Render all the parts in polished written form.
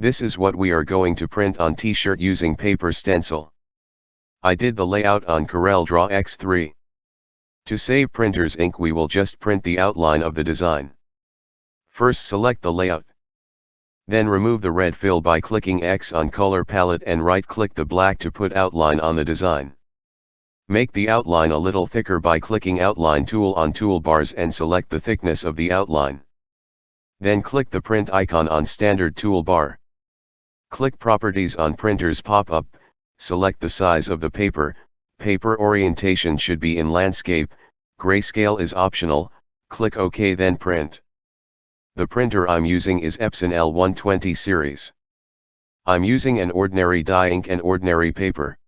This is what we are going to print on t-shirt using Paper Stencil. I did the layout on CorelDRAW X3. To save printer's ink, we will just print the outline of the design. First select the layout. Then remove the red fill by clicking X on color palette and right-click the black to put outline on the design. Make the outline a little thicker by clicking Outline tool on toolbars and select the thickness of the outline. Then click the print icon on standard toolbar. Click Properties on printer's pop-up, select the size of the paper. Paper orientation should be in landscape, grayscale is optional, click OK then print. The printer I'm using is Epson L120 series. I'm using an ordinary dye ink and ordinary paper.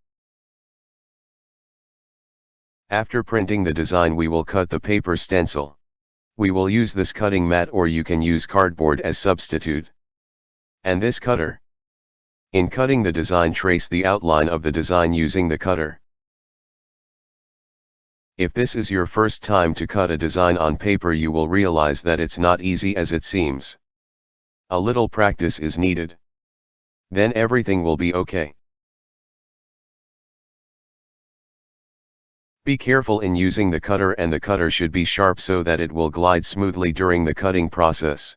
After printing the design, we will cut the paper stencil. We will use this cutting mat, or you can use cardboard as substitute. And this cutter. In cutting the design, trace the outline of the design using the cutter. If this is your first time to cut a design on paper, you will realize that it's not easy as it seems. A little practice is needed. Then everything will be okay. Be careful in using the cutter, and the cutter should be sharp so that it will glide smoothly during the cutting process.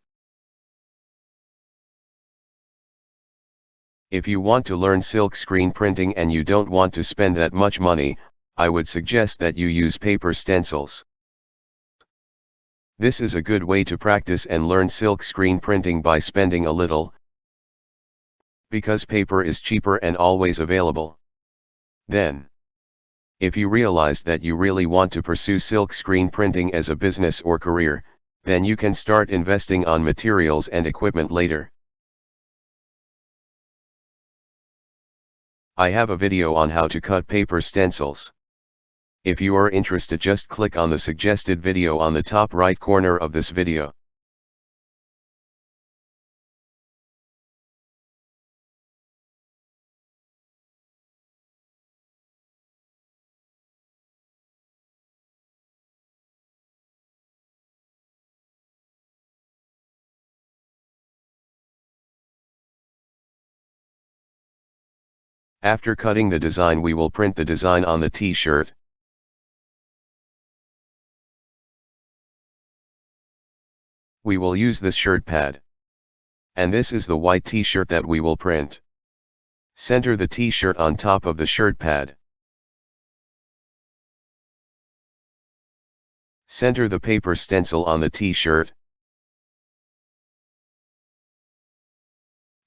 If you want to learn silk screen printing and you don't want to spend that much money, I would suggest that you use paper stencils. This is a good way to practice and learn silk screen printing by spending a little, because paper is cheaper and always available. Then, if you realized that you really want to pursue silk screen printing as a business or career, then you can start investing on materials and equipment later. I have a video on how to cut paper stencils. If you are interested, just click on the suggested video on the top right corner of this video. After cutting the design, we will print the design on the t-shirt. We will use this shirt pad. And this is the white t-shirt that we will print. Center the t-shirt on top of the shirt pad. Center the paper stencil on the t-shirt.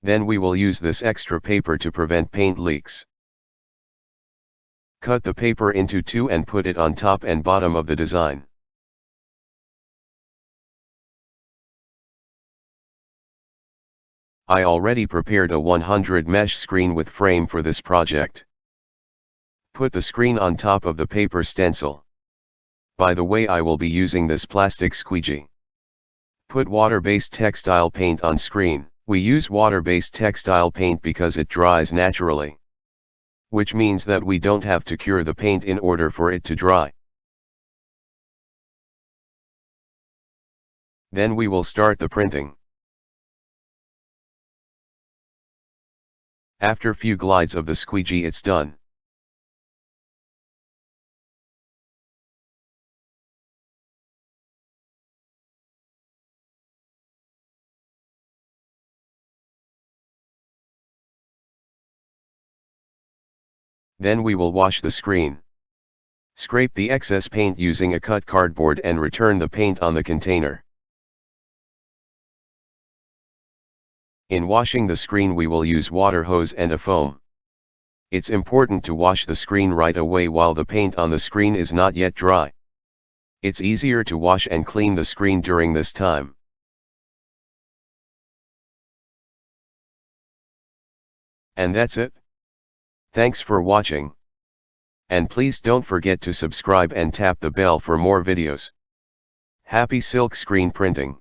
Then we will use this extra paper to prevent paint leaks. Cut the paper into two and put it on top and bottom of the design. I already prepared a 100 mesh screen with frame for this project. Put the screen on top of the paper stencil. By the way, I will be using this plastic squeegee. Put water-based textile paint on screen. We use water-based textile paint because it dries naturally. Which means that we don't have to cure the paint in order for it to dry. Then we will start the printing. After few glides of the squeegee, it's done. Then we will wash the screen. Scrape the excess paint using a cut cardboard and return the paint on the container. In washing the screen, we will use water hose and a foam. It's important to wash the screen right away while the paint on the screen is not yet dry. It's easier to wash and clean the screen during this time. And that's it. Thanks for watching. And please don't forget to subscribe and tap the bell for more videos. Happy silk screen printing!